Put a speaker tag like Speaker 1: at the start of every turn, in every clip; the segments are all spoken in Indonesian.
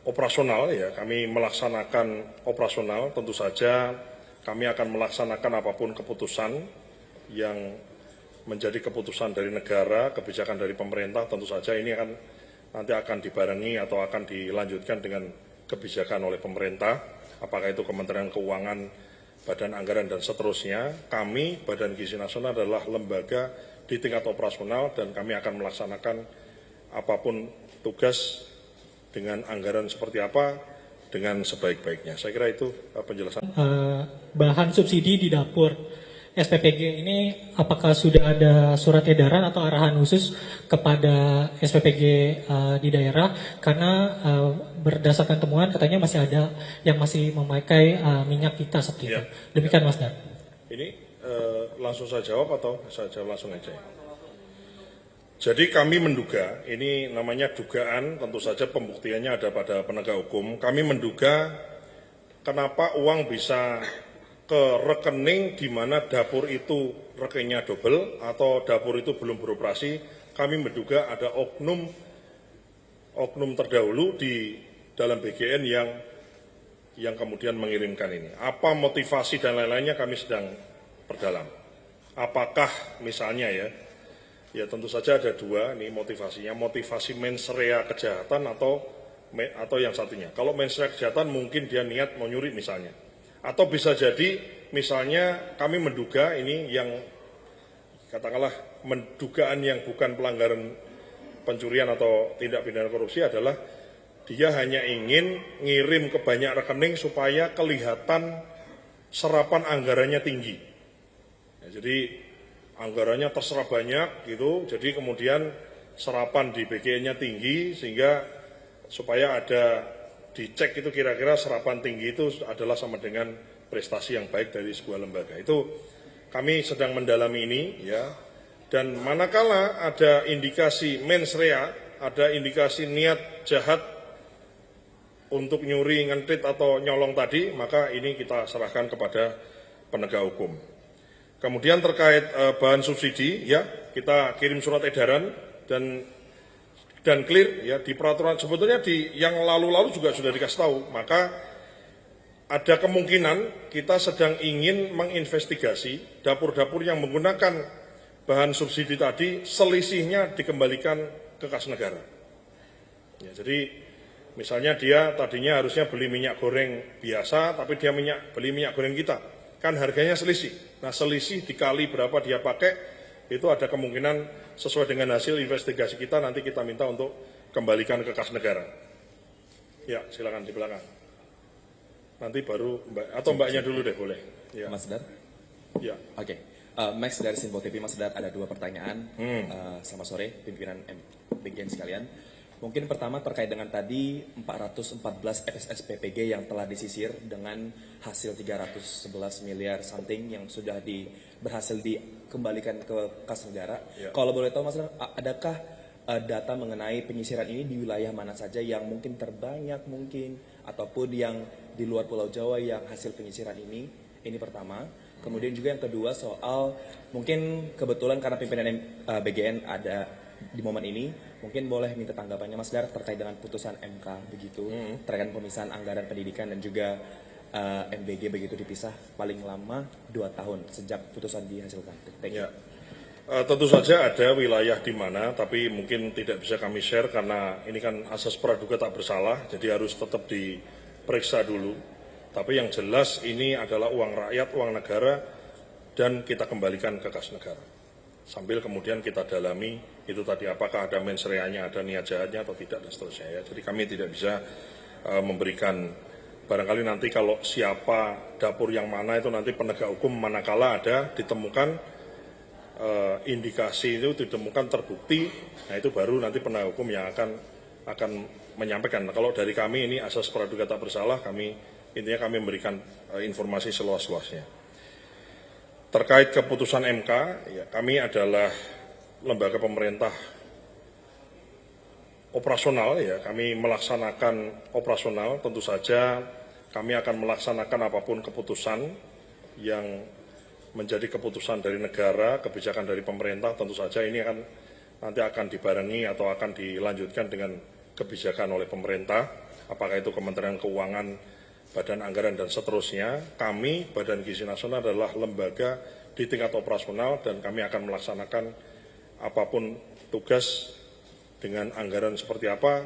Speaker 1: operasional ya, kami melaksanakan operasional, tentu saja kami akan melaksanakan apapun keputusan yang menjadi keputusan dari negara, kebijakan dari pemerintah, tentu saja ini nanti akan dibarengi atau akan dilanjutkan dengan kebijakan oleh pemerintah, apakah itu Kementerian Keuangan, Badan Anggaran, dan seterusnya. Kami, Badan Gizi Nasional, adalah lembaga di tingkat operasional dan kami akan melaksanakan apapun tugas dengan anggaran seperti apa, dengan sebaik-baiknya. Saya kira itu penjelasan.
Speaker 2: Bahan subsidi di dapur SPPG ini apakah sudah ada surat edaran atau arahan khusus kepada SPPG di daerah, karena berdasarkan temuan katanya masih ada yang masih memakai minyak kita seperti itu. Demikian Mas Dar.
Speaker 1: Ini langsung saya jawab atau saya jawab langsung aja? Jadi kami menduga, ini namanya dugaan, tentu saja pembuktiannya ada pada penegak hukum. Kami menduga kenapa uang bisa ke rekening di mana dapur itu rekeningnya double atau dapur itu belum beroperasi. Kami menduga ada oknum terdahulu di dalam BGN yang kemudian mengirimkan ini. Apa motivasi dan lain-lainnya kami sedang perdalam. Apakah misalnya ya tentu saja ada dua nih motivasinya, motivasi mens rea kejahatan atau yang satunya. Kalau mens rea kejahatan mungkin dia niat mau nyuri misalnya. Atau bisa jadi misalnya kami menduga ini yang katakanlah mendugaan yang bukan pelanggaran pencurian atau tindak pidana korupsi adalah dia hanya ingin ngirim ke banyak rekening supaya kelihatan serapan anggarannya tinggi. Ya, jadi anggarannya terserap banyak gitu, jadi kemudian serapan di BGN-nya tinggi sehingga supaya ada dicek itu kira-kira serapan tinggi itu adalah sama dengan prestasi yang baik dari sebuah lembaga. Itu kami sedang mendalami ini ya. Dan manakala ada indikasi mens rea, ada indikasi niat jahat untuk nyuri, ngentit atau nyolong tadi, maka ini kita serahkan kepada penegak hukum. Kemudian terkait bahan subsidi, ya kita kirim surat edaran dan clear ya di peraturan, sebetulnya di yang lalu-lalu juga sudah dikasih tahu. Maka ada kemungkinan kita sedang ingin menginvestigasi dapur-dapur yang menggunakan bahan subsidi tadi, selisihnya dikembalikan ke kas negara. Ya, jadi misalnya dia tadinya harusnya beli minyak goreng biasa, tapi dia beli minyak goreng kita, kan harganya selisih. Nah, selisih dikali berapa dia pakai, itu ada kemungkinan sesuai dengan hasil investigasi kita, nanti kita minta untuk kembalikan ke kas negara. Ya, silakan di belakang. Nanti baru Mbak, atau Mbaknya dulu deh, boleh. Ya.
Speaker 3: Mas Dar?
Speaker 1: Ya.
Speaker 3: Oke. Max dari Simpo TV, Mas Dar, ada dua pertanyaan. Selamat sore, pimpinan BGN sekalian. Mungkin pertama terkait dengan tadi 414 FSS PPG yang telah disisir dengan hasil 311 miliar something yang sudah berhasil dikembalikan ke kas negara. Ya. Kalau boleh tahu Mas, adakah data mengenai penyisiran ini di wilayah mana saja yang mungkin terbanyak mungkin, ataupun yang di luar Pulau Jawa yang hasil penyisiran ini? Ini pertama. Kemudian juga yang kedua soal mungkin kebetulan karena pimpinan BGN ada di momen ini, mungkin boleh minta tanggapannya Mas Dar terkait dengan putusan MK begitu, terkait pemisahan anggaran pendidikan dan juga MBG begitu dipisah paling lama 2 tahun sejak putusan dihasilkan.
Speaker 1: Ya. Tentu saja ada wilayah di mana, tapi mungkin tidak bisa kami share karena ini kan asas praduga tak bersalah, jadi harus tetap diperiksa dulu. Tapi yang jelas ini adalah uang rakyat, uang negara, dan kita kembalikan ke kas negara. Sambil kemudian kita dalami itu tadi apakah ada mens rea-nya, ada niat jahatnya atau tidak, dan seterusnya ya. Jadi kami tidak bisa memberikan, barangkali nanti kalau siapa dapur yang mana itu nanti penegak hukum manakala ada ditemukan indikasi itu ditemukan terbukti, nah itu baru nanti penegak hukum yang akan menyampaikan. Nah, kalau dari kami ini asas praduga tak bersalah, intinya kami memberikan informasi seluas-luasnya. Terkait keputusan MK, ya, kami adalah lembaga pemerintah operasional, ya, kami melaksanakan operasional, tentu saja kami akan melaksanakan apapun keputusan yang menjadi keputusan dari negara, kebijakan dari pemerintah, tentu saja ini nanti akan dibarengi atau akan dilanjutkan dengan kebijakan oleh pemerintah, apakah itu Kementerian Keuangan, Badan Anggaran, dan seterusnya. Kami, Badan Gizi Nasional, adalah lembaga di tingkat operasional dan kami akan melaksanakan apapun tugas dengan anggaran seperti apa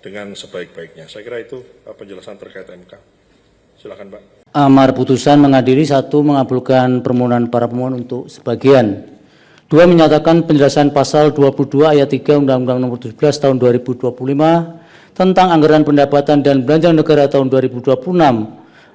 Speaker 1: dengan sebaik-baiknya. Saya kira itu penjelasan terkait MK. Silakan, Pak.
Speaker 4: Amar putusan mengadili. 1. Mengabulkan permohonan para pemohon untuk sebagian. 2. Menyatakan penjelasan pasal 22 ayat 3 Undang-Undang Nomor 17 Tahun 2025 tentang anggaran pendapatan dan belanja negara tahun 2026,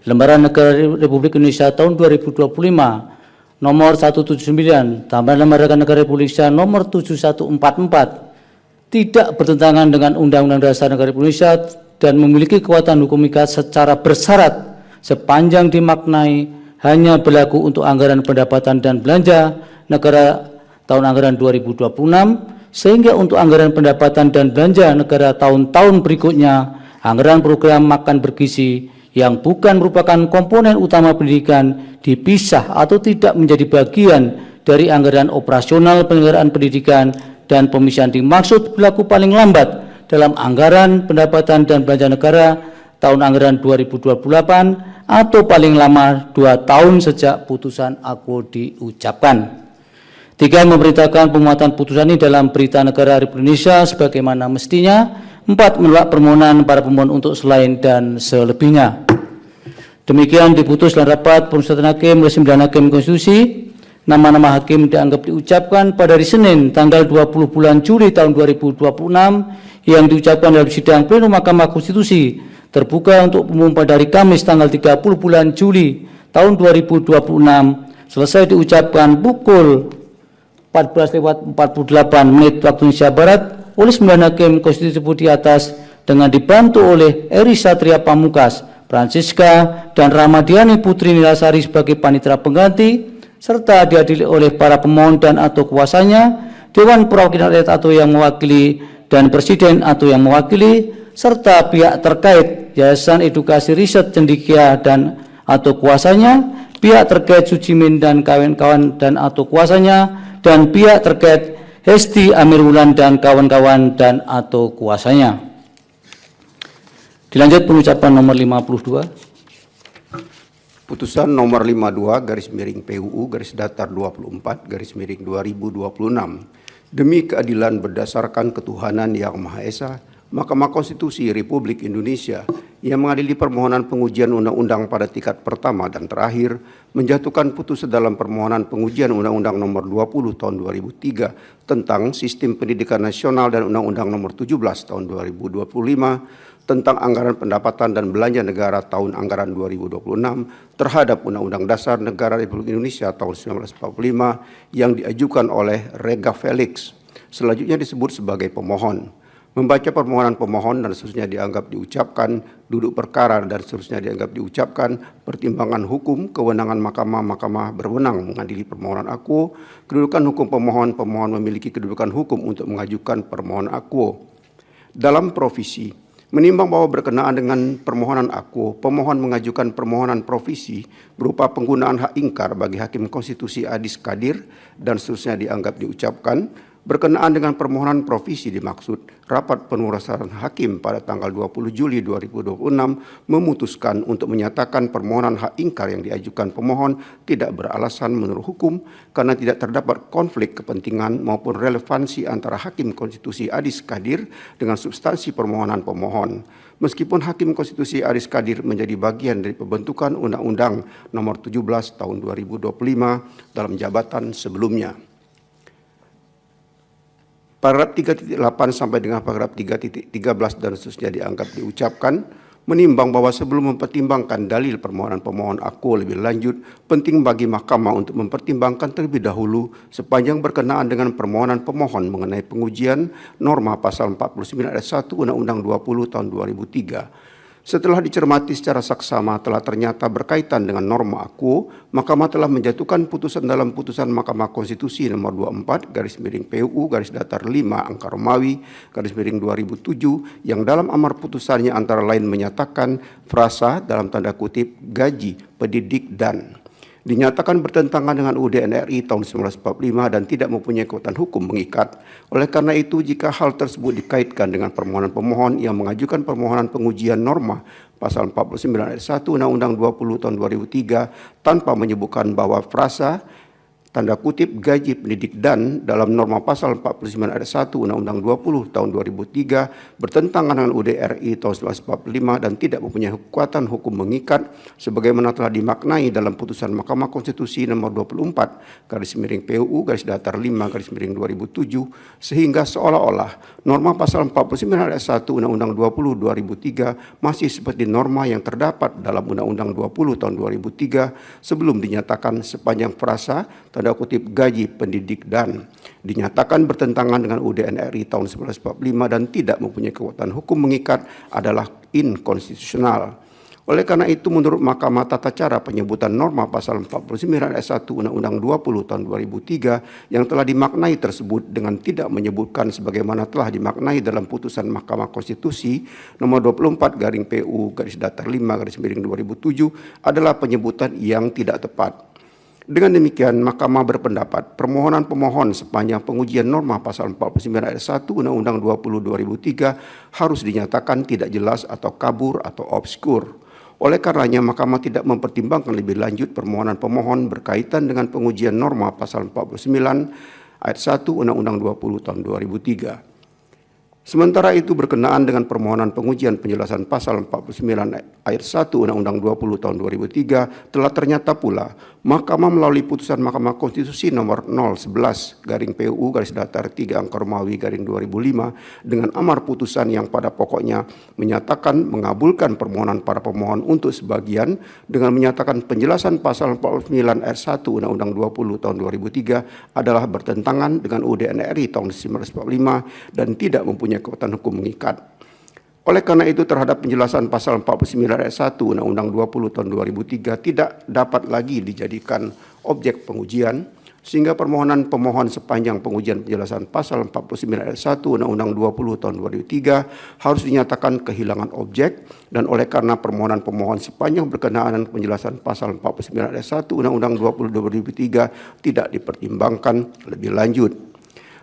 Speaker 4: Lembaran Negara Republik Indonesia tahun 2025, nomor 179, tambahan Lembaran Negara Republik Indonesia nomor 7144, tidak bertentangan dengan Undang-Undang Dasar Negara Republik Indonesia dan memiliki kekuatan hukum ikat secara bersyarat sepanjang dimaknai hanya berlaku untuk anggaran pendapatan dan belanja negara tahun anggaran 2026, sehingga untuk anggaran pendapatan dan belanja negara tahun-tahun berikutnya, anggaran program makan bergizi yang bukan merupakan komponen utama pendidikan dipisah atau tidak menjadi bagian dari anggaran operasional penyelenggaraan pendidikan, dan pemisahan dimaksud berlaku paling lambat dalam anggaran pendapatan dan belanja negara tahun anggaran 2028 atau paling lama 2 tahun sejak putusan aku diucapkan. 3. Memerintahkan pemuatan putusan ini dalam Berita Negara Republik Indonesia sebagaimana mestinya. 4. Menolak permohonan para pemohon untuk selain dan selebihnya. Demikian diputus dalam rapat permusyawaratan hakim oleh 9 hakim konstitusi. Nama-nama hakim dianggap diucapkan pada hari Senin tanggal 20 bulan Juli tahun 2026 yang diucapkan dalam sidang pleno Mahkamah Konstitusi terbuka untuk umum pada hari Kamis tanggal 30 bulan Juli tahun 2026 selesai diucapkan pukul 14:48 waktu Indonesia Barat oleh 9 hakim konstitusi di atas dengan dibantu oleh Eri Satria Pamukas, Francisca, dan Ramadiani Putri Nilasari sebagai panitera pengganti, serta dihadiri oleh para pemohon dan atau kuasanya, Dewan Perwakilan Rakyat atau yang mewakili, dan Presiden atau yang mewakili, serta pihak terkait Yayasan Edukasi Riset Cendikia dan atau kuasanya, pihak terkait Sujimin dan kawan-kawan dan atau kuasanya, dan pihak terkait Hesti Amirwulan dan kawan-kawan dan atau kuasanya. Dilanjut pengucapan nomor 52.
Speaker 5: Putusan nomor 52 garis miring PUU garis datar 24 garis miring 2026 demi keadilan berdasarkan ketuhanan yang Maha Esa, Mahkamah Konstitusi Republik Indonesia yang mengadili permohonan pengujian undang-undang pada tingkat pertama dan terakhir menjatuhkan putusan dalam permohonan pengujian Undang-Undang Nomor 20 Tahun 2003 tentang Sistem Pendidikan Nasional dan Undang-Undang Nomor 17 Tahun 2025 tentang anggaran pendapatan dan belanja negara tahun anggaran 2026 terhadap Undang-Undang Dasar Negara Republik Indonesia tahun 1945 yang diajukan oleh Rega Felix, selanjutnya disebut sebagai pemohon. Membaca permohonan pemohon dan seterusnya dianggap diucapkan, duduk perkara dan seterusnya dianggap diucapkan, pertimbangan hukum, kewenangan mahkamah berwenang mengadili permohonan akuo, kedudukan hukum pemohon memiliki kedudukan hukum untuk mengajukan permohonan akuo. Dalam provisi, menimbang bahwa berkenaan dengan permohonan akuo, pemohon mengajukan permohonan provisi berupa penggunaan hak ingkar bagi Hakim Konstitusi Adis Kadir dan seterusnya dianggap diucapkan. Berkenaan dengan permohonan provisi dimaksud rapat pengurusan hakim pada tanggal 20 Juli 2026 memutuskan untuk menyatakan permohonan hak ingkar yang diajukan pemohon tidak beralasan menurut hukum karena tidak terdapat konflik kepentingan maupun relevansi antara Hakim Konstitusi Adis Kadir dengan substansi permohonan pemohon. Meskipun Hakim Konstitusi Adis Kadir menjadi bagian dari pembentukan Undang-Undang Nomor 17 Tahun 2025 dalam jabatan sebelumnya. Paragraf 3.8 sampai dengan paragraf 3.13 dan seterusnya dianggap diucapkan, menimbang bahwa sebelum mempertimbangkan dalil permohonan pemohon akuo lebih lanjut, penting bagi mahkamah untuk mempertimbangkan terlebih dahulu sepanjang berkenaan dengan permohonan pemohon mengenai pengujian norma pasal 49 ayat 1 Undang-Undang 20 tahun 2003. Setelah dicermati secara saksama telah ternyata berkaitan dengan norma akuo, Mahkamah telah menjatuhkan putusan dalam putusan Mahkamah Konstitusi nomor 24 garis miring PUU garis datar 5 angka Romawi garis miring 2007 yang dalam amar putusannya antara lain menyatakan frasa dalam tanda kutip gaji pendidik dan dinyatakan bertentangan dengan UUD NRI tahun 1945 dan tidak mempunyai kekuatan hukum mengikat. Oleh karena itu, jika hal tersebut dikaitkan dengan permohonan pemohon yang mengajukan permohonan pengujian norma pasal 49 ayat 1 Undang-Undang 20 tahun 2003 tanpa menyebutkan bahwa frasa tanda kutip gaji pendidik dan dalam norma pasal 49 ayat 1 Undang-Undang 20 tahun 2003 bertentangan dengan UUD RI tahun 1945 dan tidak mempunyai kekuatan hukum mengikat sebagaimana telah dimaknai dalam putusan Mahkamah Konstitusi nomor 24 PUU _5 2007 sehingga seolah-olah norma pasal 49 ayat 1 Undang-Undang 20 2003 masih seperti norma yang terdapat dalam Undang-Undang 20 tahun 2003 sebelum dinyatakan sepanjang frasa tanda kutip gaji pendidik dan dinyatakan bertentangan dengan UUD NRI tahun 1945 dan tidak mempunyai kekuatan hukum mengikat adalah inkonstitusional. Oleh karena itu, menurut Mahkamah Tata Cara penyebutan norma pasal 49 ayat 1 Undang-Undang 20 tahun 2003 yang telah dimaknai tersebut dengan tidak menyebutkan sebagaimana telah dimaknai dalam putusan Mahkamah Konstitusi nomor 24 PU _5 2007 adalah penyebutan yang tidak tepat. Dengan demikian, Mahkamah berpendapat permohonan pemohon sepanjang pengujian norma pasal 49 ayat 1 Undang-Undang 20 2003 harus dinyatakan tidak jelas atau kabur atau obskur. Oleh karenanya, Mahkamah tidak mempertimbangkan lebih lanjut permohonan pemohon berkaitan dengan pengujian norma pasal 49 ayat 1 Undang-Undang 20 tahun 2003. Sementara itu, berkenaan dengan permohonan pengujian penjelasan pasal 49 ayat 1 Undang-Undang 20 tahun 2003 telah ternyata pula Mahkamah melalui putusan Mahkamah Konstitusi nomor 011 PUU _3 Romawi _2005 dengan amar putusan yang pada pokoknya menyatakan mengabulkan permohonan para pemohon untuk sebagian dengan menyatakan penjelasan pasal 49 ayat 1 Undang-Undang 20 tahun 2003 adalah bertentangan dengan UUD NRI tahun 1945 dan tidak mempunyai kekuatan hukum mengikat. Oleh karena itu, terhadap penjelasan pasal 49 ayat 1 Undang-Undang 20 tahun 2003 tidak dapat lagi dijadikan objek pengujian sehingga permohonan pemohon sepanjang pengujian penjelasan pasal 49 ayat 1 Undang-Undang 20 tahun 2003 harus dinyatakan kehilangan objek dan oleh karena permohonan pemohon sepanjang berkenaan dengan penjelasan pasal 49 ayat 1 Undang-Undang 20 2003 tidak dipertimbangkan lebih lanjut.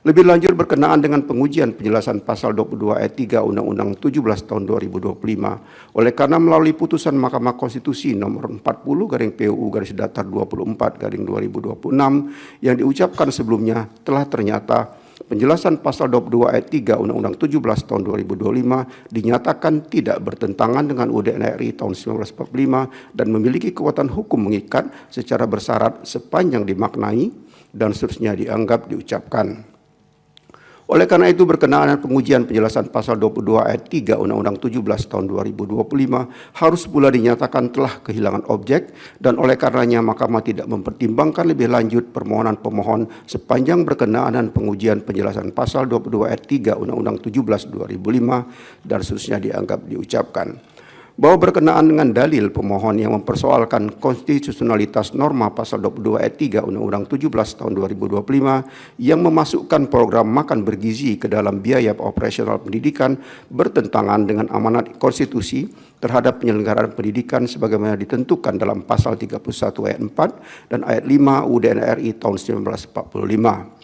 Speaker 5: Lebih lanjut berkenaan dengan pengujian penjelasan pasal 22 ayat 3 Undang-Undang 17 tahun 2025. Oleh karena melalui putusan Mahkamah Konstitusi nomor 40 PUU _24 2026 yang diucapkan sebelumnya telah ternyata penjelasan pasal 22 ayat 3 Undang-Undang 17 tahun 2025 dinyatakan tidak bertentangan dengan UUD NRI tahun 1945 dan memiliki kekuatan hukum mengikat secara bersyarat sepanjang dimaknai dan seterusnya dianggap diucapkan. Oleh karena itu, berkenaan dengan pengujian penjelasan pasal 22 ayat 3 Undang-Undang 17 tahun 2025 harus pula dinyatakan telah kehilangan objek dan oleh karenanya Mahkamah tidak mempertimbangkan lebih lanjut permohonan pemohon sepanjang berkenaan dengan pengujian penjelasan pasal 22 ayat 3 Undang-Undang 17 2005 dan seterusnya dianggap diucapkan. Bahwa berkenaan dengan dalil pemohon yang mempersoalkan konstitusionalitas norma pasal 22 ayat 3 Undang-Undang 17 tahun 2025 yang memasukkan program makan bergizi ke dalam biaya operasional pendidikan bertentangan dengan amanat konstitusi terhadap penyelenggaraan pendidikan sebagaimana ditentukan dalam pasal 31 ayat 4 dan ayat 5 UUD NRI tahun 1945.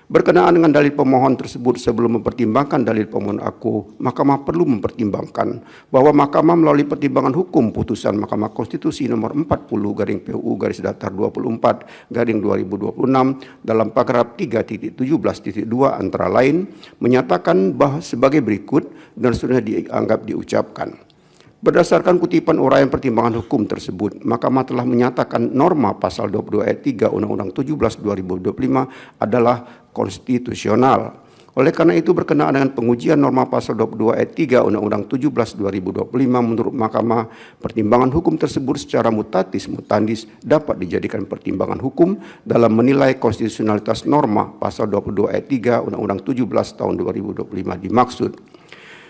Speaker 5: Berkenaan dengan dalil pemohon tersebut sebelum mempertimbangkan dalil pemohon aku, Mahkamah perlu mempertimbangkan bahwa Mahkamah melalui pertimbangan hukum putusan Mahkamah Konstitusi nomor 40 PUU _24 2026 dalam paragraf 3.17.2 antara lain menyatakan bahwa sebagai berikut dan sudah dianggap diucapkan. Berdasarkan kutipan uraian pertimbangan hukum tersebut, Mahkamah telah menyatakan norma pasal 22 ayat 3 Undang-Undang 17 2025 adalah konstitusional. Oleh karena itu, berkenaan dengan pengujian norma pasal 22 ayat 3 Undang-Undang 17 2025 menurut Mahkamah, pertimbangan hukum tersebut secara mutatis mutandis dapat dijadikan pertimbangan hukum dalam menilai konstitusionalitas norma pasal 22 ayat 3 Undang-Undang 17 tahun 2025 dimaksud.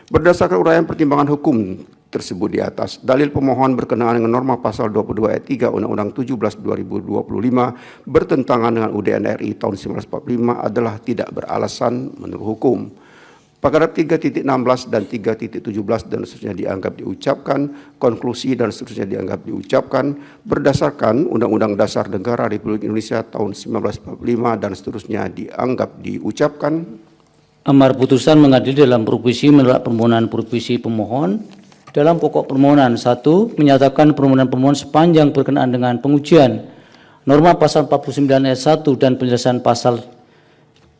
Speaker 5: Berdasarkan uraian pertimbangan hukum tersebut di atas, dalil pemohon berkenaan dengan norma pasal 22 ayat 3 Undang-Undang 17 2025 bertentangan dengan UUD NRI tahun 1945 adalah tidak beralasan menurut hukum. Paragraf 3.16 dan 3.17 dan seterusnya dianggap diucapkan, konklusi dan seterusnya dianggap diucapkan berdasarkan Undang-Undang Dasar Negara Republik Indonesia tahun 1945 dan seterusnya dianggap diucapkan.
Speaker 4: Amar putusan mengadili dalam provisi menolak permohonan provisi pemohon. Dalam pokok permohonan 1, menyatakan permohonan pemohon sepanjang berkenaan dengan pengujian norma pasal 49 ayat 1 dan penjelasan pasal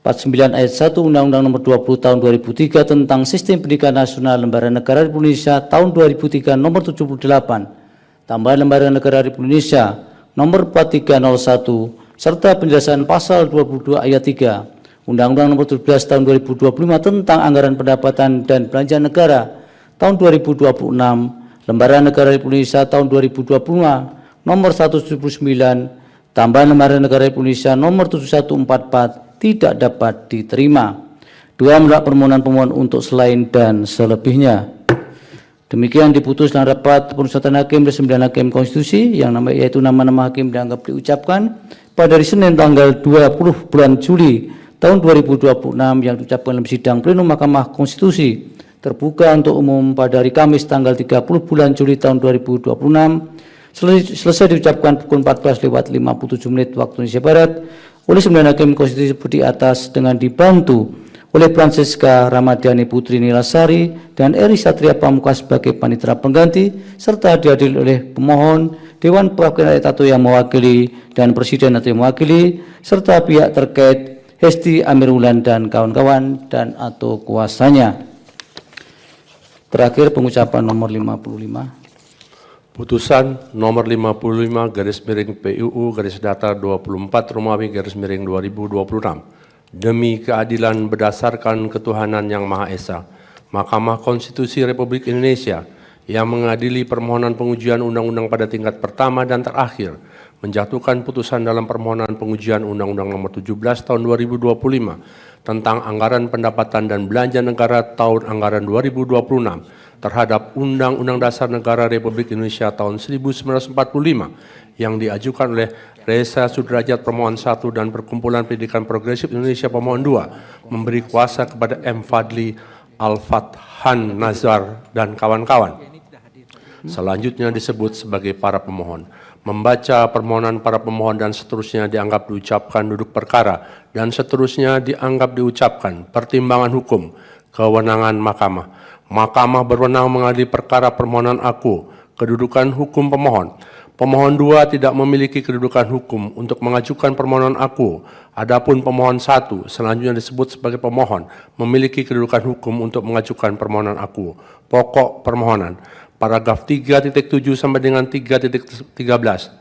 Speaker 4: 49 ayat 1 Undang-Undang Nomor 20 Tahun 2003 tentang Sistem Pendidikan Nasional Lembaga Negara Republik Indonesia tahun 2003 Nomor 78, tambahan Lembaga Negara Republik Indonesia Nomor 4301 serta penjelasan pasal 22 ayat 3 Undang-Undang Nomor 17 Tahun 2025 tentang Anggaran Pendapatan dan Belanja Negara tahun 2026, Lembaga Negara Republik Indonesia tahun 2025 Nomor 179, tambahan Lembaga Negara Republik Indonesia Nomor 7144 tidak dapat diterima. 2, menolak permohonan pemohon untuk selain dan selebihnya. Demikian diputus dalam rapat pemusatan hakim dan 9 hakim konstitusi yaitu nama-nama hakim dianggap diucapkan pada hari Senin tanggal 20 bulan Juli tahun 2026 yang diucapkan dalam sidang plenum Mahkamah Konstitusi terbuka untuk umum pada hari Kamis tanggal 30 bulan Juli tahun 2026 selesai diucapkan pukul 14:57 waktu Indonesia Barat oleh 9 hakim konstitusi di atas dengan dibantu oleh Francesca Ramadhani Putri Nilasari dan Eri Satria Pamuka sebagai panitera pengganti serta dihadiri oleh pemohon, Dewan Perwakilan Rakyat atau yang mewakili dan Presiden atau yang mewakili serta pihak terkait Hesti Amirulan dan kawan-kawan dan atau kuasanya. Terakhir pengucapan nomor 55.
Speaker 6: Putusan nomor 55 garis miring PUU garis datar 24 Romawi garis miring 2026 demi keadilan berdasarkan ketuhanan yang Maha Esa, Mahkamah Konstitusi Republik Indonesia yang mengadili permohonan pengujian undang-undang pada tingkat pertama dan terakhir menjatuhkan putusan dalam permohonan pengujian Undang-Undang Nomor 17 Tahun 2025 tentang Anggaran Pendapatan dan Belanja Negara tahun anggaran 2026 terhadap Undang-Undang Dasar Negara Republik Indonesia tahun 1945 yang diajukan oleh Reza Sudrajat pemohon 1 dan Perkumpulan Pendidikan Progresif Indonesia pemohon 2 memberi kuasa kepada M. Fadli Al-Fathan Nazar dan kawan-kawan. Selanjutnya disebut sebagai para pemohon. Membaca permohonan para pemohon dan seterusnya dianggap diucapkan duduk perkara dan seterusnya dianggap diucapkan pertimbangan hukum kewenangan mahkamah. Mahkamah berwenang mengadili perkara permohonan aku, kedudukan hukum pemohon. Pemohon 2 tidak memiliki kedudukan hukum untuk mengajukan permohonan aku. Adapun pemohon 1 selanjutnya disebut sebagai pemohon memiliki kedudukan hukum untuk mengajukan permohonan aku. Pokok permohonan. Paragraf 3.7 sampai dengan 3.13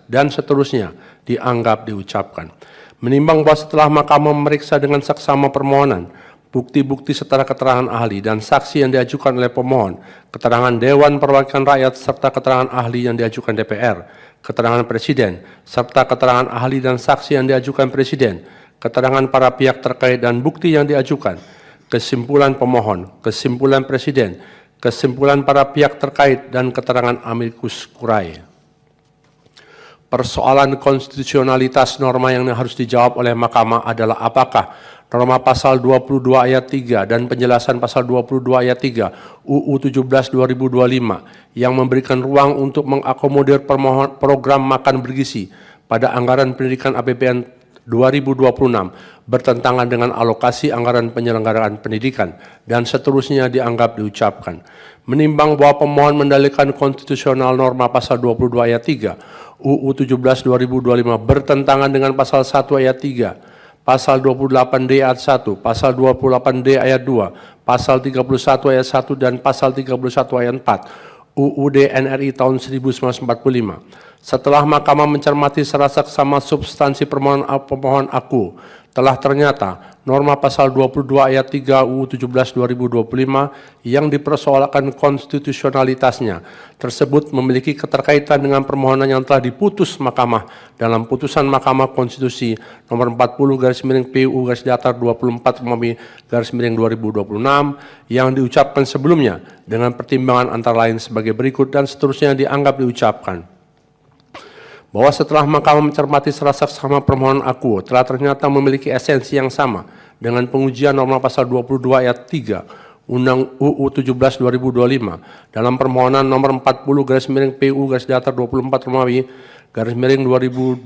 Speaker 6: dan seterusnya dianggap diucapkan. Menimbang bahwa setelah mahkamah memeriksa dengan saksama permohonan, bukti-bukti setara keterangan ahli dan saksi yang diajukan oleh pemohon, keterangan Dewan Perwakilan Rakyat serta keterangan ahli yang diajukan DPR, keterangan Presiden, serta keterangan ahli dan saksi yang diajukan Presiden, keterangan para pihak terkait dan bukti yang diajukan, kesimpulan pemohon, kesimpulan Presiden, kesimpulan para pihak terkait dan keterangan amicus curiae. Persoalan konstitusionalitas norma yang harus dijawab oleh mahkamah adalah apakah norma pasal 22 ayat 3 dan penjelasan pasal 22 ayat 3 UU 17 2025 yang memberikan ruang untuk mengakomodir program makan bergizi pada anggaran pendidikan APBN 2026 bertentangan dengan alokasi anggaran penyelenggaraan pendidikan dan seterusnya dianggap diucapkan. Menimbang bahwa pemohon mendalilkan konstitusional norma pasal 22 ayat 3 UU 17 2025 bertentangan dengan pasal 1 ayat 3, pasal 28D ayat 1, pasal 28D ayat 2, pasal 31 ayat 1 dan pasal 31 ayat 4 UUD NRI tahun 1945. Setelah mahkamah mencermati secara saksama substansi permohonan pemohon aku, telah ternyata norma pasal 22 ayat 3 UU 17 2025 yang dipersoalkan konstitusionalitasnya tersebut memiliki keterkaitan dengan permohonan yang telah diputus mahkamah dalam putusan Mahkamah Konstitusi nomor 40 garis miring PUU garis datar 24 Romawi garis miring 2026 yang diucapkan sebelumnya dengan pertimbangan antara lain sebagai berikut dan seterusnya dianggap diucapkan. Bahwa setelah mahkamah mencermati secara saksama permohonan aku telah ternyata memiliki esensi yang sama dengan pengujian norma pasal 22 ayat 3 Undang UU 17 2025 dalam permohonan nomor 40 garis miring PU garis datar 24 Romawi garis miring 2026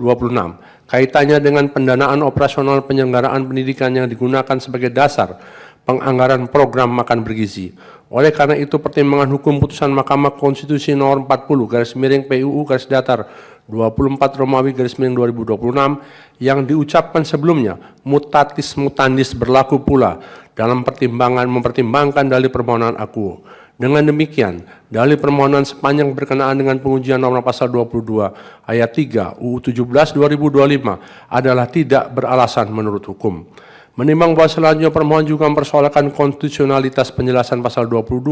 Speaker 6: kaitannya dengan pendanaan operasional penyelenggaraan pendidikan yang digunakan sebagai dasar penganggaran program makan bergizi. Oleh karena itu pertimbangan hukum putusan Mahkamah Konstitusi nomor 40 garis miring PUU garis datar 24 Romawi garis miring 2026 yang diucapkan sebelumnya mutatis mutandis berlaku pula dalam mempertimbangkan dalil permohonan akuo. Dengan demikian, dalil permohonan sepanjang berkenaan dengan pengujian norma pasal 22 ayat 3 UU 17 2025 adalah tidak beralasan menurut hukum. Menimbang bahwa selanjutnya permohon juga mempersoalkan konstitusionalitas penjelasan pasal 22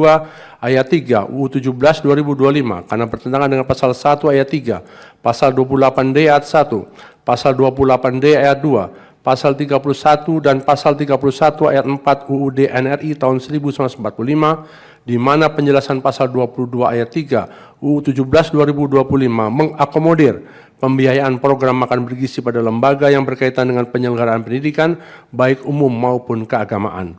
Speaker 6: ayat 3 UU 17 2025 karena bertentangan dengan pasal 1 ayat 3, pasal 28D ayat 1, pasal 28D ayat 2, pasal 31 dan pasal 31 ayat 4 UUD NRI tahun 1945 di mana penjelasan pasal 22 ayat 3 UU 17 2025 mengakomodir pembiayaan program makan bergizi pada lembaga yang berkaitan dengan penyelenggaraan pendidikan baik umum maupun keagamaan.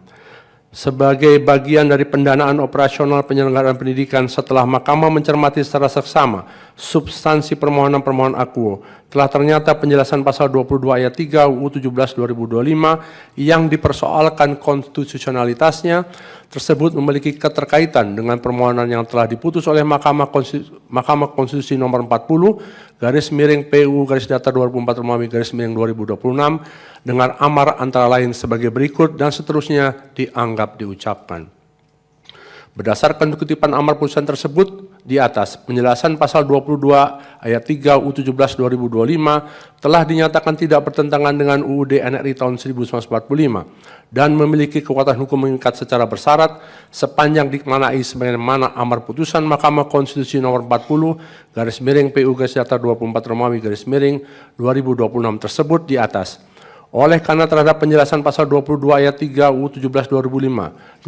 Speaker 6: Sebagai bagian dari pendanaan operasional penyelenggaraan pendidikan setelah Mahkamah mencermati secara seksama substansi permohonan akuo, telah ternyata penjelasan pasal 22 ayat 3 UU 17 2025 yang dipersoalkan konstitusionalitasnya tersebut memiliki keterkaitan dengan permohonan yang telah diputus oleh Mahkamah Konstitusi nomor 40 garis miring PU garis datar 24 Romawi garis miring 2026 dengan amar antara lain sebagai berikut dan seterusnya dianggap diucapkan. Berdasarkan kutipan amar putusan tersebut di atas, penjelasan pasal 22 ayat 3 UU 17 2025 telah dinyatakan tidak bertentangan dengan UUD NRI tahun 1945 dan memiliki kekuatan hukum mengikat secara bersyarat sepanjang dikemanai sebagaimana amar putusan Mahkamah Konstitusi nomor 40 garis miring PU garis datar 24 Romawi garis miring 2026 tersebut di atas. Oleh karena terhadap penjelasan pasal 22 ayat 3 UU 17 2025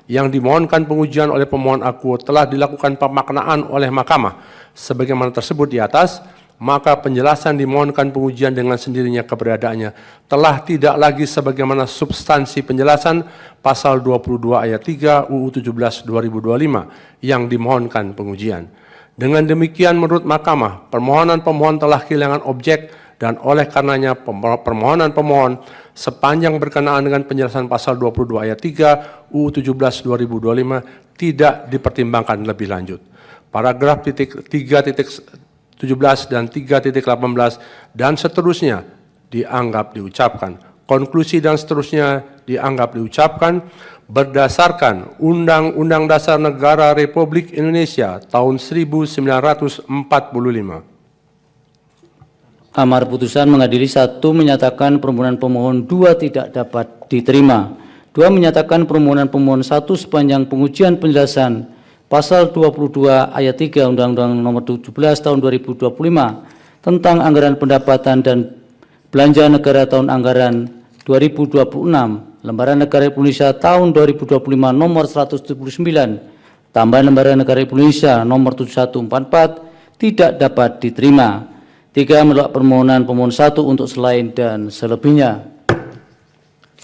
Speaker 6: yang dimohonkan pengujian oleh pemohon akuo telah dilakukan pemaknaan oleh Mahkamah sebagaimana tersebut di atas, maka penjelasan dimohonkan pengujian dengan sendirinya keberadaannya telah tidak lagi sebagaimana substansi penjelasan pasal 22 ayat 3 UU 17 2025 yang dimohonkan pengujian. Dengan demikian menurut Mahkamah, permohonan pemohon telah kehilangan objek dan oleh karenanya permohonan pemohon sepanjang berkenaan dengan penjelasan pasal 22 ayat 3 UU 17 2025 tidak dipertimbangkan lebih lanjut. Paragraf 3.17 dan 3.18 dan seterusnya dianggap diucapkan. Konklusi dan seterusnya dianggap diucapkan berdasarkan Undang-Undang Dasar Negara Republik Indonesia tahun 1945.
Speaker 4: Amar putusan mengadili 1 menyatakan permohonan pemohon 2 tidak dapat diterima. 2 menyatakan permohonan pemohon 1 sepanjang pengujian penjelasan pasal 22 ayat 3 Undang-Undang nomor 17 tahun 2025 tentang anggaran pendapatan dan belanja negara tahun anggaran 2026 Lembaran Negara Indonesia tahun 2025 nomor 179 tambahan Lembaran Negara Indonesia nomor 7144 tidak dapat diterima. 3 menolak permohonan pemohon 1 untuk selain dan selebihnya.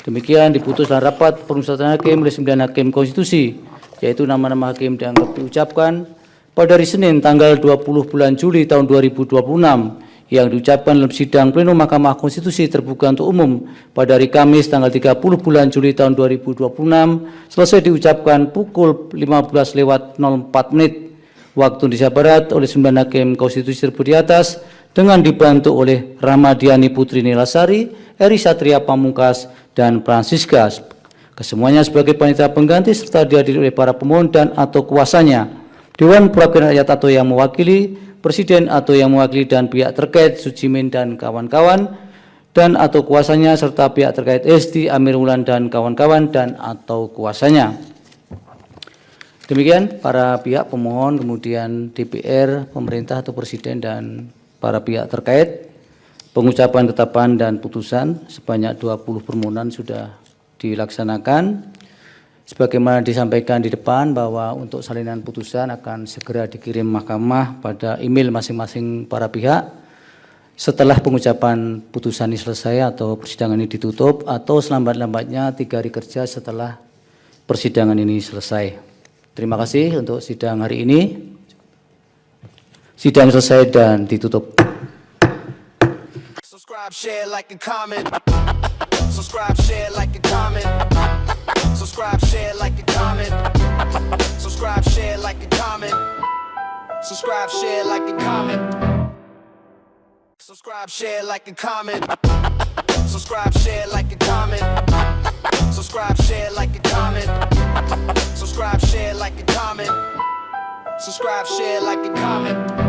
Speaker 4: Demikian diputus dalam rapat permusyawaratan hakim oleh 9 hakim konstitusi, yaitu nama-nama hakim dianggap diucapkan pada hari Senin tanggal 20 bulan Juli tahun 2026 yang diucapkan dalam sidang pleno Mahkamah Konstitusi terbuka untuk umum pada hari Kamis tanggal 30 bulan Juli tahun 2026 selesai diucapkan pukul 15:04 waktu Indonesia Barat oleh 9 hakim konstitusi tersebut di atas dengan dibantu oleh Rahmadiani Putri Nilasari, Eri Satria Pamungkas, dan Francisca. Kesemuanya sebagai panitia pengganti serta dihadiri oleh para pemohon dan atau kuasanya, Dewan Perwakilan Rakyat atau yang mewakili, Presiden atau yang mewakili dan pihak terkait Sujimin dan kawan-kawan, dan atau kuasanya serta pihak terkait Esti, Amir Wulan dan kawan-kawan dan atau kuasanya. Demikian para pihak pemohon, kemudian DPR, pemerintah atau Presiden dan para pihak terkait, pengucapan ketetapan dan putusan sebanyak 20 permohonan sudah dilaksanakan. Sebagaimana disampaikan di depan bahwa untuk salinan putusan akan segera dikirim Mahkamah pada email masing-masing para pihak setelah pengucapan putusan ini selesai atau persidangan ini ditutup atau selambat-lambatnya 3 hari kerja setelah persidangan ini selesai. Terima kasih untuk sidang hari ini. Sidang selesai dan ditutup.
Speaker 7: Subscribe, share, like, and comment. Subscribe, share, like, and comment. Subscribe, share, like, and comment. Subscribe, share, like, and comment. Subscribe, share, like, and comment. Subscribe, share, like, and comment. Subscribe, share, like, and comment. Subscribe, share, like, and comment. Subscribe, share, like, and comment. Subscribe, share, like, and comment.